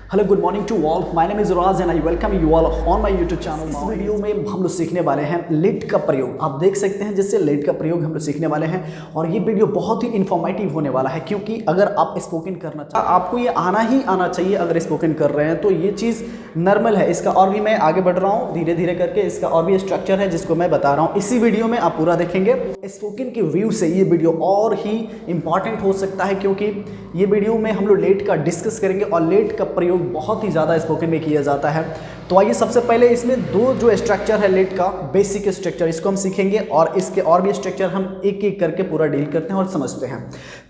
Hello good morning to all, my name is Raj and I welcome you all on my YouTube channel. इस video में हम लोग सीखने वाले हैं लेट का प्रयोग। आप देख सकते हैं जैसे लेट का प्रयोग हम लोग सीखने वाले हैं और ये वीडियो बहुत ही इन्फॉर्मेटिव होने वाला है, क्योंकि अगर आप स्पोकन करना चाहते हैं आपको ये आना ही आना चाहिए। अगर स्पोकन कर रहे हैं तो ये चीज़ नॉर्मल है। इसका और भी मैं आगे बढ़ रहा हूँ धीरे धीरे करके, इसका और भी स्ट्रक्चर है जिसको मैं बता रहा हूँ। इसी वीडियो में आप पूरा देखेंगे। स्पोकन के व्यू से ये वीडियो और ही इंपॉर्टेंट हो सकता है, क्योंकि ये वीडियो में हम लोग लेट का डिस्कस करेंगे और लेट का प्रयोग बहुत ही ज़्यादा स्पोकन में किया जाता है। तो आइए सबसे पहले इसमें दो जो स्ट्रक्चर है लेट का बेसिक स्ट्रक्चर, इसको हम सीखेंगे और इसके और भी स्ट्रक्चर हम एक एक करके पूरा डील करते हैं और समझते हैं।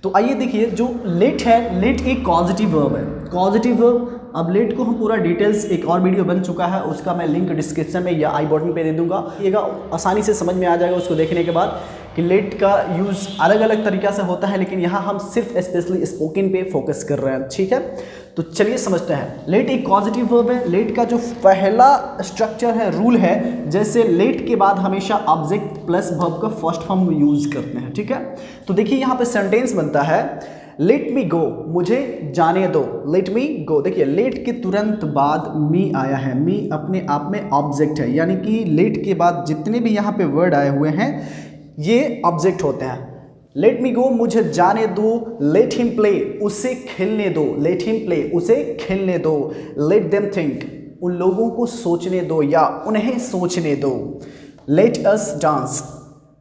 तो आइए देखिए, जो लेट है, लेट एक पॉजिटिव वर्ब है, पॉजिटिव वर्ब। अब लेट को हम पूरा डिटेल्स, एक और वीडियो बन चुका है, उसका मैं लिंक डिस्क्रिप्शन में या आई बटन पे दे दूंगा। ये आसानी से समझ में आ जाएगा उसको देखने के बाद कि लेट का यूज़ अलग अलग तरीक़ा से होता है, लेकिन यहाँ हम सिर्फ स्पेशली स्पोकन पे फोकस कर रहे हैं। ठीक है, तो चलिए समझते हैं। लेट एक पॉजिटिव वर्ब है। लेट का जो पहला स्ट्रक्चर है, रूल है, जैसे लेट के बाद हमेशा ऑब्जेक्ट प्लस वर्ब का फर्स्ट फॉर्म यूज़ करते हैं। ठीक है, तो देखिए यहाँ पे सेंटेंस बनता है लेट मी गो, मुझे जाने दो। लेट मी गो, देखिए लेट के तुरंत बाद मी आया है। मी अपने आप में ऑब्जेक्ट है, यानी कि लेट के बाद जितने भी यहाँ पे वर्ड आए हुए हैं ये ऑब्जेक्ट होते हैं। लेट मी गो, मुझे जाने दो। लेट हिम प्ले, उसे खेलने दो। लेट हिम प्ले, उसे खेलने दो। लेट देम थिंक, उन लोगों को सोचने दो या उन्हें सोचने दो। Let us dance,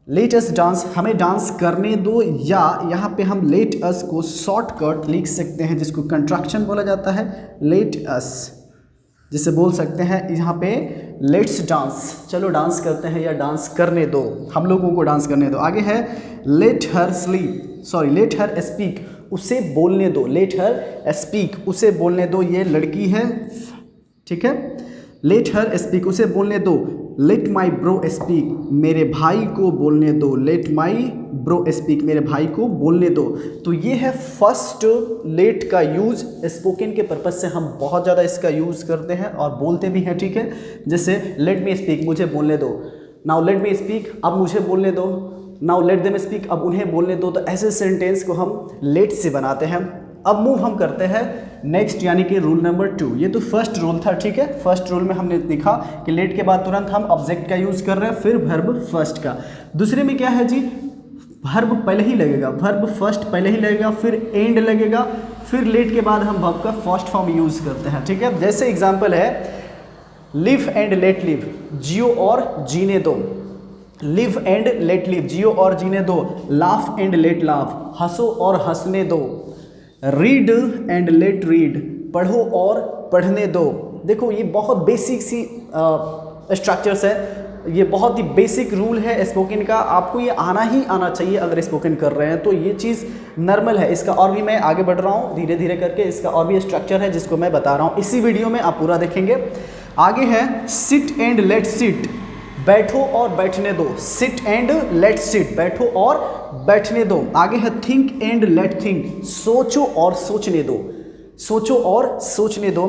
let us dance, हमें डांस करने दो। या यहाँ पे हम लेट अस को शॉर्टकट लिख सकते हैं जिसको कंट्रैक्शन बोला जाता है। लेट अस जिसे बोल सकते हैं यहाँ पे लेट्स डांस, चलो डांस करते हैं या डांस करने दो, हम लोगों को डांस करने दो। आगे है let her sleep, sorry let her speak, उसे बोलने दो। लेट हर स्पीक, उसे बोलने दो, ये लड़की है। ठीक है, लेट हर स्पीक, उसे बोलने दो। लेट माई ब्रो स्पीक, मेरे भाई को बोलने दो। लेट माई ब्रो स्पीक, मेरे भाई को बोलने दो। तो ये है फर्स्ट लेट का यूज़। स्पोकन के पर्पज़ से हम बहुत ज़्यादा इसका यूज़ करते हैं और बोलते भी हैं। ठीक है, जैसे लेट मी स्पीक, मुझे बोलने दो। नाउ लेट मी स्पीक, अब मुझे बोलने दो। नाउ लेट देम स्पीक, अब उन्हें बोलने दो। तो ऐसे सेंटेंस को हम लेट से बनाते हैं। अब मूव हम करते हैं नेक्स्ट, यानी कि रूल नंबर 2। ये तो फर्स्ट रूल था। ठीक है, फर्स्ट रूल में हमने देखा कि लेट के बाद तुरंत हम ऑब्जेक्ट का यूज़ कर रहे हैं, फिर वर्ब फर्स्ट का। दूसरे में क्या है जी, वर्ब पहले ही लगेगा, वर्ब फर्स्ट पहले ही लगेगा, फिर एंड लगेगा, फिर लेट के बाद हम वर्ब का फर्स्ट फॉर्म यूज़ करते हैं। ठीक है, जैसे एग्जाम्पल है लिव एंड लेट लिव, जियो और जीने दो। लिव एंड लेट लिव, जियो और जीने दो। लाफ एंड लेट लाफ, हंसो और हंसने दो। रीड एंड लेट रीड, पढ़ो और पढ़ने दो। देखो ये बहुत बेसिक सी स्ट्रक्चर्स है, ये बहुत ही बेसिक रूल है स्पोकन का। आपको ये आना ही आना चाहिए अगर स्पोकन कर रहे हैं, तो ये चीज़ नॉर्मल है। इसका और भी मैं आगे बढ़ रहा हूँ धीरे धीरे करके, इसका और भी स्ट्रक्चर है जिसको मैं बता रहा हूँ। इसी वीडियो में आप पूरा देखेंगे। आगे है सिट एंड लेट सिट, बैठो और बैठने दो। सिट एंड लेट सिट, बैठो और बैठने दो। आगे है थिंक एंड लेट थिंक, सोचो और सोचने दो। सोचो और सोचने दो।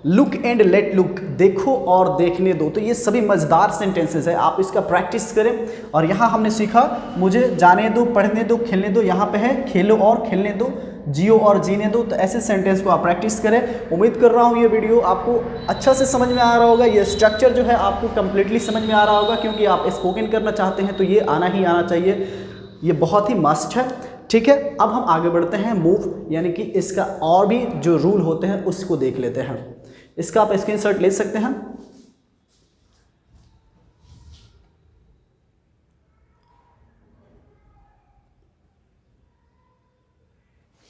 लुक एंड लेट लुक, देखो और देखने दो। तो ये सभी मज़ेदार सेंटेंसेस है, आप इसका प्रैक्टिस करें। और यहाँ हमने सीखा मुझे जाने दो, पढ़ने दो, खेलने दो। यहाँ पे है खेलो और खेलने दो, जियो और जीने दो। तो ऐसे सेंटेंस को आप प्रैक्टिस करें। उम्मीद कर रहा हूँ ये वीडियो आपको अच्छा से समझ में आ रहा होगा। ये स्ट्रक्चर जो है आपको कंप्लीटली समझ में आ रहा होगा, क्योंकि आप स्पोकन करना चाहते हैं तो ये आना ही आना चाहिए, ये बहुत ही मस्ट है। ठीक है, अब हम आगे बढ़ते हैं मूव, यानी कि इसका और भी जो रूल होते हैं उसको देख लेते हैं। इसका आप स्क्रीनशॉट ले सकते हैं।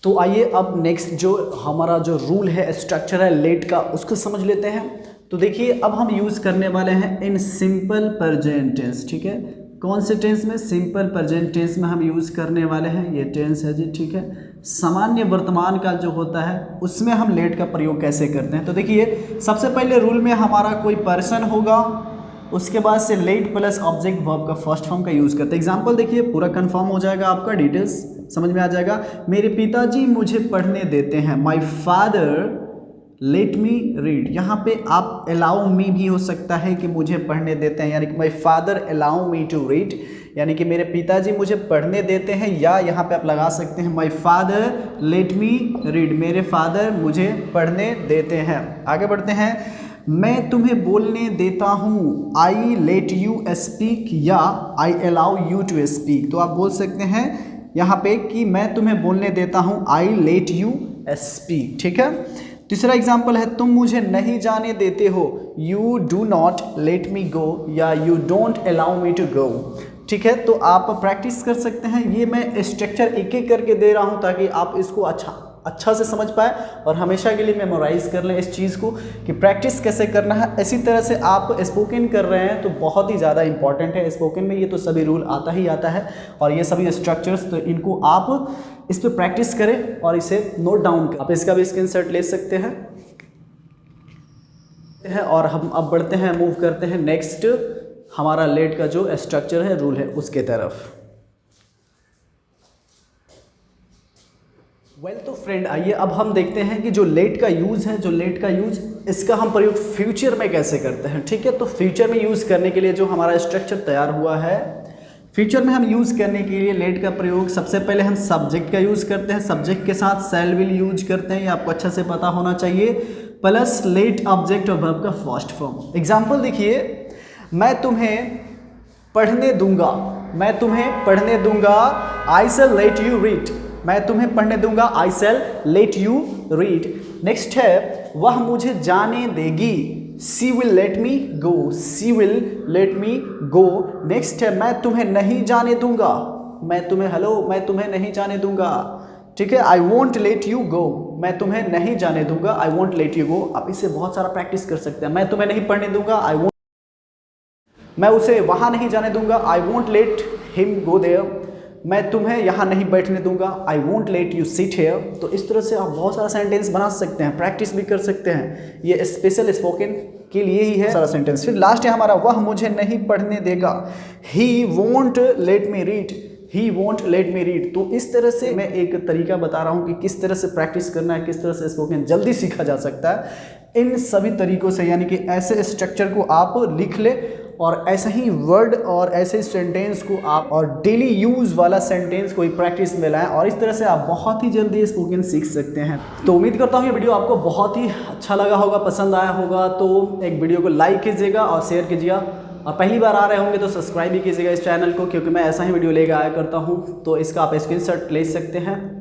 तो आइए अब नेक्स्ट जो हमारा जो रूल है, स्ट्रक्चर है लेट का, उसको समझ लेते हैं। तो देखिए अब हम यूज़ करने वाले हैं इन सिंपल प्रेजेंट टेंस। ठीक है, कौन से टेंस में? सिंपल प्रेजेंट टेंस में हम यूज़ करने वाले हैं। ये टेंस है जी। ठीक है, सामान्य वर्तमान का जो होता है उसमें हम लेट का प्रयोग कैसे करते हैं। तो देखिए सबसे पहले रूल में हमारा कोई पर्सन होगा, उसके बाद से लेट प्लस ऑब्जेक्ट वर्ब का फर्स्ट फॉर्म का यूज़ करते हैं। एग्जाम्पल देखिए, पूरा कंफर्म हो जाएगा, आपका डिटेल्स समझ में आ जाएगा। मेरे पिताजी मुझे पढ़ने देते हैं। My father let me read, यहाँ पे आप अलाउ मी भी हो सकता है कि मुझे पढ़ने देते हैं, यानी कि my father allow me to read, यानी कि मेरे पिताजी मुझे पढ़ने देते हैं, या यहाँ पे आप लगा सकते हैं my father let me read, मेरे फादर मुझे पढ़ने देते हैं। आगे बढ़ते हैं, मैं तुम्हें बोलने देता हूँ, आई लेट यू स्पीक या I allow you to speak. तो आप बोल सकते हैं यहाँ पे कि मैं तुम्हें बोलने देता हूँ, आई लेट यू स्पीक। ठीक है। तीसरा एग्जाम्पल है, तुम मुझे नहीं जाने देते हो, you do not let me go या you don't allow me to go. ठीक है। तो आप प्रैक्टिस कर सकते हैं। ये मैं स्ट्रक्चर एक एक करके दे रहा हूँ ताकि आप इसको अच्छा से समझ पाए और हमेशा के लिए मेमोराइज कर लें इस चीज़ को कि प्रैक्टिस कैसे करना है। इसी तरह से आप स्पोकन कर रहे हैं तो बहुत ही ज़्यादा इंपॉर्टेंट है। स्पोकन में ये तो सभी रूल आता ही आता है और ये सभी स्ट्रक्चर्स, तो इनको आप इस पर प्रैक्टिस करें और इसे नोट डाउन करें। आप इसका भी स्क्रीनशॉट ले सकते हैं। और हम अब बढ़ते हैं, मूव करते हैं नेक्स्ट हमारा लेट का जो स्ट्रक्चर है, रूल है, उसके तरफ। तो फ्रेंड आइए अब हम देखते हैं कि जो लेट का यूज़ है, जो लेट का यूज़, इसका हम प्रयोग फ्यूचर में कैसे करते हैं। ठीक है। तो फ्यूचर में यूज़ करने के लिए जो हमारा स्ट्रक्चर तैयार हुआ है, फ्यूचर में हम यूज़ करने के लिए लेट का प्रयोग, सबसे पहले हम सब्जेक्ट का यूज़ करते हैं, सब्जेक्ट के साथ शैल विल यूज करते हैं, ये आपको अच्छा से पता होना चाहिए, प्लस लेट ऑब्जेक्ट और वर्ब का फर्स्ट फॉर्म। एग्जाम्पल देखिए, मैं तुम्हें पढ़ने दूंगा, मैं तुम्हें पढ़ने दूंगा, आई शैल लेट यू रीड, मैं तुम्हें पढ़ने दूंगा, आई शैल लेट यू रीड। नेक्स्ट है, वह मुझे जाने देगी, she will let me go, she will let me go. Next है, मैं तुम्हें नहीं जाने दूंगा, मैं तुम्हें नहीं जाने दूंगा। ठीक है। आई वॉन्ट लेट यू गो, मैं तुम्हें नहीं जाने दूंगा, I won't let you go. आप इससे बहुत सारा प्रैक्टिस कर सकते हैं। मैं तुम्हें नहीं पढ़ने दूंगा, मैं उसे वहां नहीं जाने दूंगा, I won't let him go there. मैं तुम्हें यहाँ नहीं बैठने दूंगा, I won't let you sit here. तो इस तरह से आप बहुत सारा सेंटेंस बना सकते हैं, प्रैक्टिस भी कर सकते हैं। ये स्पेशल स्पोकन के लिए ही है सारा सेंटेंस। फिर लास्ट है हमारा, वह मुझे नहीं पढ़ने देगा, he won't let me read, he won't let me read. तो इस तरह से मैं एक तरीका बता रहा हूँ कि किस तरह से प्रैक्टिस करना है, किस तरह से स्पोकन जल्दी सीखा जा सकता है इन सभी तरीकों से। यानी कि ऐसे स्ट्रक्चर को आप लिख ले और ऐसे ही वर्ड और ऐसे सेंटेंस को आप और डेली यूज़ वाला सेंटेंस को प्रैक्टिस में लाएं और इस तरह से आप बहुत ही जल्दी स्पोकन सीख सकते हैं। तो उम्मीद करता हूँ ये वीडियो आपको बहुत ही अच्छा लगा होगा, पसंद आया होगा। तो एक वीडियो को लाइक कीजिएगा और शेयर कीजिएगा, और पहली बार आ रहे होंगे तो सब्सक्राइब भी कीजिएगा इस चैनल को, क्योंकि मैं ऐसा ही वीडियो लेकर आया करता हूँ। तो इसका आप स्क्रीनशॉट ले सकते हैं।